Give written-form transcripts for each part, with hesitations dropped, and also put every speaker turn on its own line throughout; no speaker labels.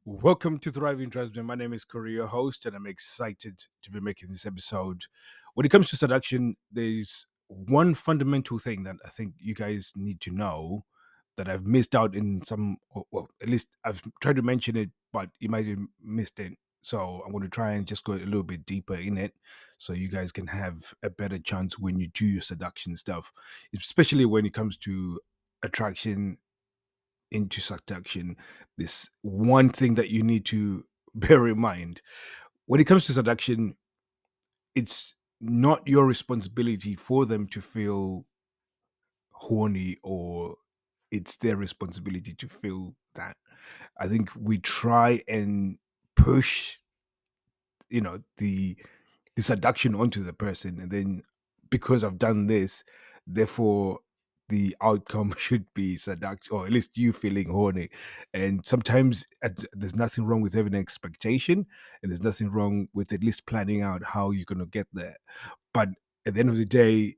Welcome to Thriving Tribesmen. My name is Corey, your host, and I'm excited to be making this episode. When it comes to seduction, there's one fundamental thing that I think you guys need to know that I've missed out in some, well, at least I've tried to mention it, but you might have missed it. So I'm going to try and just go a little bit deeper in it so you guys can have a better chance when you do your seduction stuff, especially when it comes to attraction into seduction. This one thing that you need to bear in mind when it comes to seduction, it's not your responsibility for them to feel horny, or it's their responsibility to feel that. I think we try and push, the seduction onto the person, and then because I've done this, therefore the outcome should be seduction, or at least you feeling horny. And sometimes there's nothing wrong with having an expectation, and there's nothing wrong with at least planning out how you're going to get there. But at the end of the day,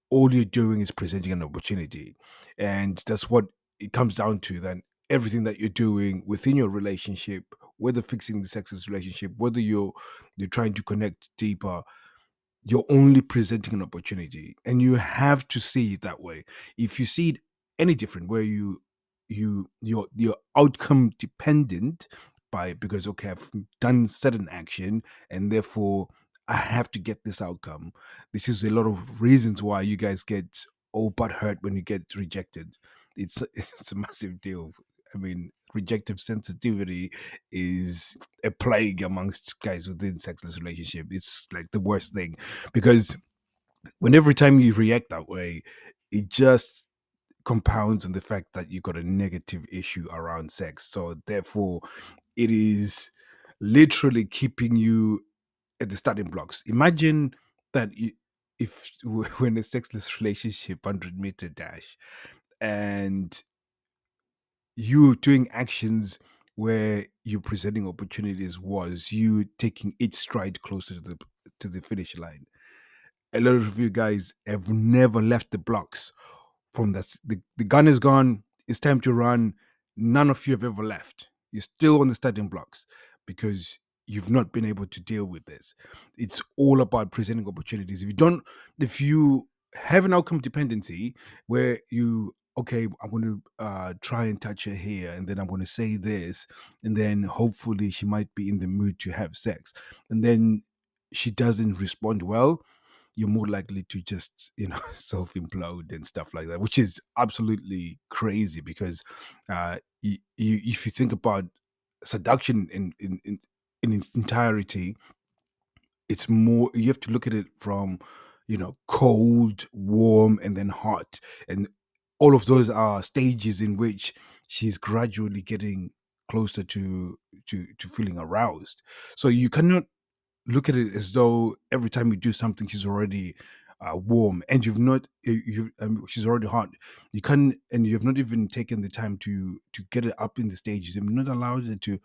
all you're doing is presenting an opportunity, and that's what it comes down to. Then everything that you're doing within your relationship, whether fixing the sexist relationship, whether you're trying to connect deeper, you're only presenting an opportunity, and you have to see it that way. If you see it any different, where you're outcome dependent by, because okay, I've done certain action and therefore I have to get this outcome. This is a lot of reasons why you guys get all but hurt when you get rejected. It's a massive deal. I mean, rejective sensitivity is a plague amongst guys within sexless relationship. It's like the worst thing, because when every time you react that way, it just compounds on the fact that you got a negative issue around sex. So therefore, it is literally keeping you at the starting blocks. Imagine that if we're in a sexless relationship, 100-meter dash, and you doing actions where you presenting opportunities was you taking each stride closer to the finish line. A lot of you guys have never left the blocks from that. The gun is gone, it's time to run. None of you have ever left. You're still on the starting blocks because you've not been able to deal with this. It's all about presenting opportunities. If you have an outcome dependency where you, okay, I'm going to try and touch her here, and then I'm going to say this, and then hopefully she might be in the mood to have sex, and then she doesn't respond well, you're more likely to just self implode and stuff like that, which is absolutely crazy. Because if you think about seduction in its entirety, it's more, you have to look at it from cold, warm, and then hot, and all of those are stages in which she's gradually getting closer to feeling aroused. So you cannot look at it as though every time you do something she's already warm, and she's already hot. You can And you've not even taken the time to get it up in the stages. You've not allowed it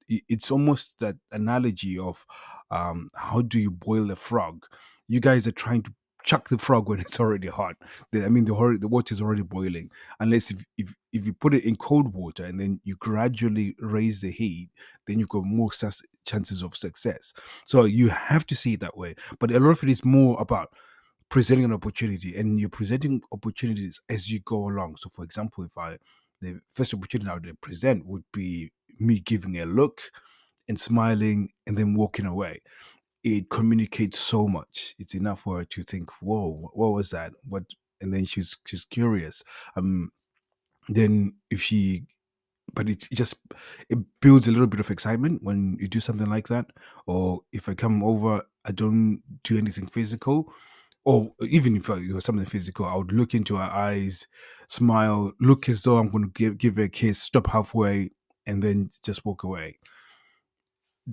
it's almost that analogy of how do you boil a frog. You guys are trying to chuck the frog when it's already hot. I mean, the water is already boiling. Unless if you put it in cold water and then you gradually raise the heat, then you got more chances of success. So you have to see it that way. But a lot of it is more about presenting an opportunity, and you're presenting opportunities as you go along. So, for example, the first opportunity I would present would be me giving a look and smiling and then walking away. It communicates so much. It's enough for her to think, "Whoa, what was that? What?" And then she's curious. Um, then if she but it builds a little bit of excitement when you do something like that. Or if I come over, I don't do anything physical, or even if it was something physical, I would look into her eyes, smile, look as though I'm going to give her a kiss, stop halfway, and then just walk away.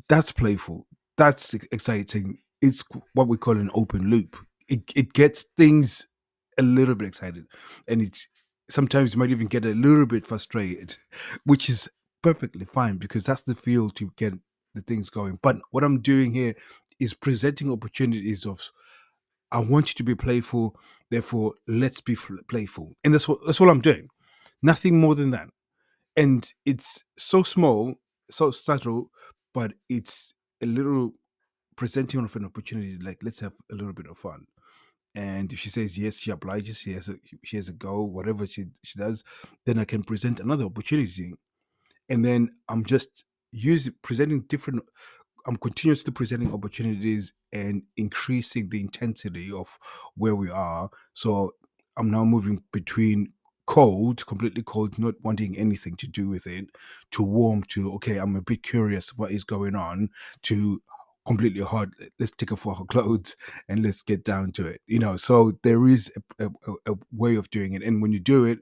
That's playful. That's exciting. It's what we call an open loop. It gets things a little bit excited, and it sometimes you might even get a little bit frustrated, which is perfectly fine because that's the feel to get the things going. But what I'm doing here is presenting opportunities of, I want you to be playful, therefore let's be playful, and that's all I'm doing. Nothing more than that. And it's so small. so subtle, but it's a little presenting of an opportunity. Like, let's have a little bit of fun. And if she says yes, she obliges. She has a go. Whatever she does, then I can present another opportunity, and then I'm just using presenting different. I'm continuously presenting opportunities and increasing the intensity of where we are. So I'm now moving between cold, completely cold, not wanting anything to do with it, to warm, to okay, I'm a bit curious what is going on, to completely hot. Let's take off our clothes and let's get down to it. So there is a way of doing it, and when you do it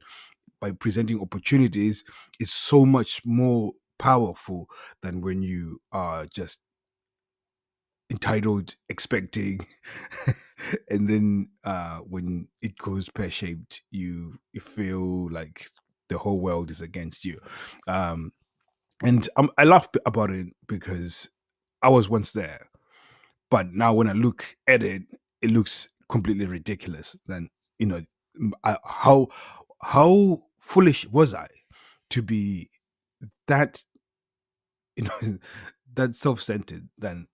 by presenting opportunities, it's so much more powerful than when you are just entitled, expecting, and then when it goes pear shaped, you feel like the whole world is against you. Um, and I laugh about it because I was once there, but now when I look at it, it looks completely ridiculous. Then you know how foolish was I to be that that self-centered. Then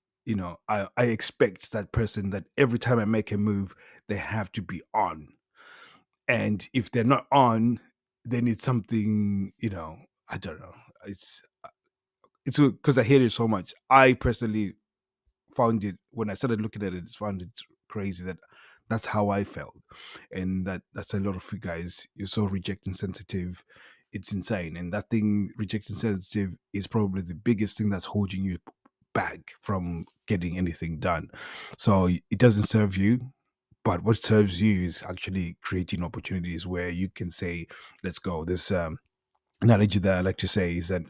I expect that person that every time I make a move, they have to be on, and if they're not on, then it's something. I don't know. It's because I hate it so much. I personally found it when I started looking at it. Found it crazy that that's how I felt, and that's a lot of you guys. You're so rejecting sensitive. It's insane, and that thing rejecting sensitive is probably the biggest thing that's holding you back from getting anything done. So it doesn't serve you. But what serves you is actually creating opportunities where you can say, "Let's go." This analogy that I like to say is that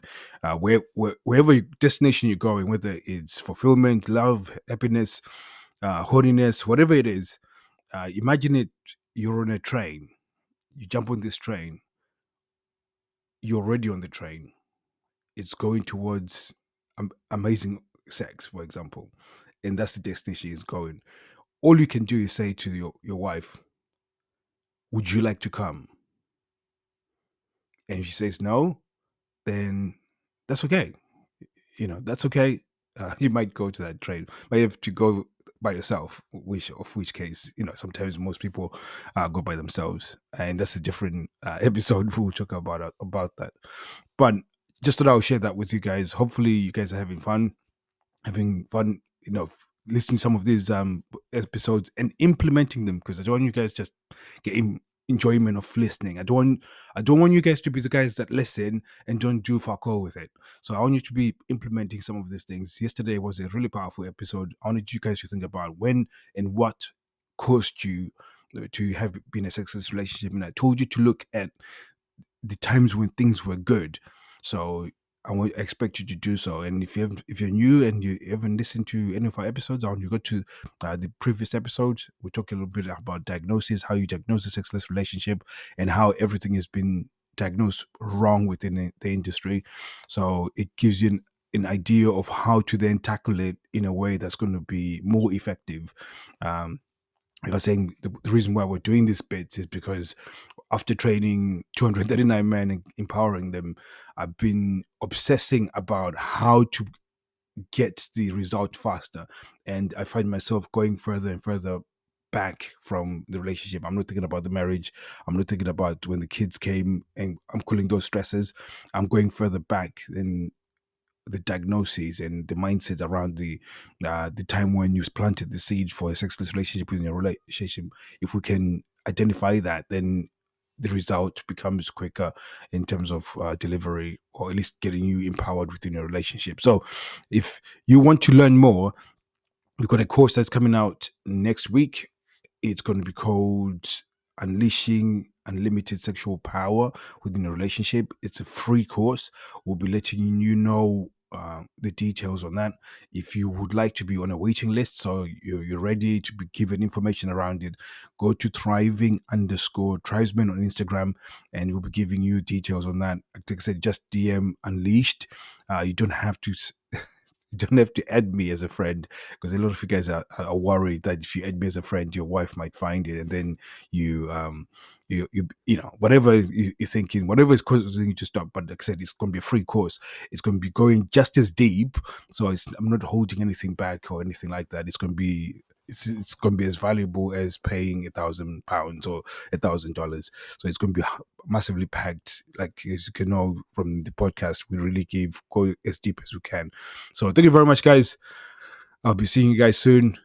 wherever destination you're going, whether it's fulfillment, love, happiness, holiness, whatever it is, imagine it. You're on a train. You jump on this train. You're already on the train. It's going towards amazing sex, for example, and that's the destination it's going. All you can do is say to your wife, "Would you like to come?" And if she says no, then that's okay. That's okay. You might go to that train, might have to go by yourself, which case, sometimes most people go by themselves, and that's a different episode. We'll talk about that. But just thought I'll share that with you guys. Hopefully you guys are having fun, listening to some of these episodes and implementing them, because I don't want you guys just getting enjoyment of listening. I don't want you guys to be the guys that listen and don't do fuck all with it. So I want you to be implementing some of these things. Yesterday was a really powerful episode. I wanted you guys to think about when and what caused you to have been a successful relationship, and I told you to look at the times when things were good. So I expect you to do so. And if you're new and you haven't listened to any of our episodes, I want you to go to the previous episodes. We talk a little bit about diagnosis, how you diagnose a sexless relationship, and how everything has been diagnosed wrong within the industry. So it gives you an idea of how to then tackle it in a way that's going to be more effective. Um, like I was saying, the reason why we're doing these bits is because after training 239 men and empowering them, I've been obsessing about how to get the result faster. And I find myself going further and further back from the relationship. I'm not thinking about the marriage. I'm not thinking about when the kids came and I'm calling those stresses. I'm going further back in the diagnoses and the mindset around the time when you planted the seed for a sexless relationship within your relationship. If we can identify that, then the result becomes quicker in terms of delivery, or at least getting you empowered within your relationship. So if you want to learn more, we've got a course that's coming out next week. It's going to be called Unleashing Unlimited Sexual Power Within a Relationship. It's a free course. We'll be letting you know the details on that. If you would like to be on a waiting list, so you're ready to be given information around it, go to thriving_tribesmen on Instagram, and we'll be giving you details on that. Like I said, just DM Unleashed. You don't have to You don't have to add me as a friend, because a lot of you guys are worried that if you add me as a friend, your wife might find it, and then you whatever you're thinking, whatever is causing you to stop. But like I said, it's going to be a free course. It's going to be going just as deep. So I'm not holding anything back or anything like that. It's going to be as valuable as paying £1,000 or $1,000. So it's going to be massively packed. Like, as you can know from the podcast, we really go as deep as we can. So thank you very much, guys. I'll be seeing you guys soon.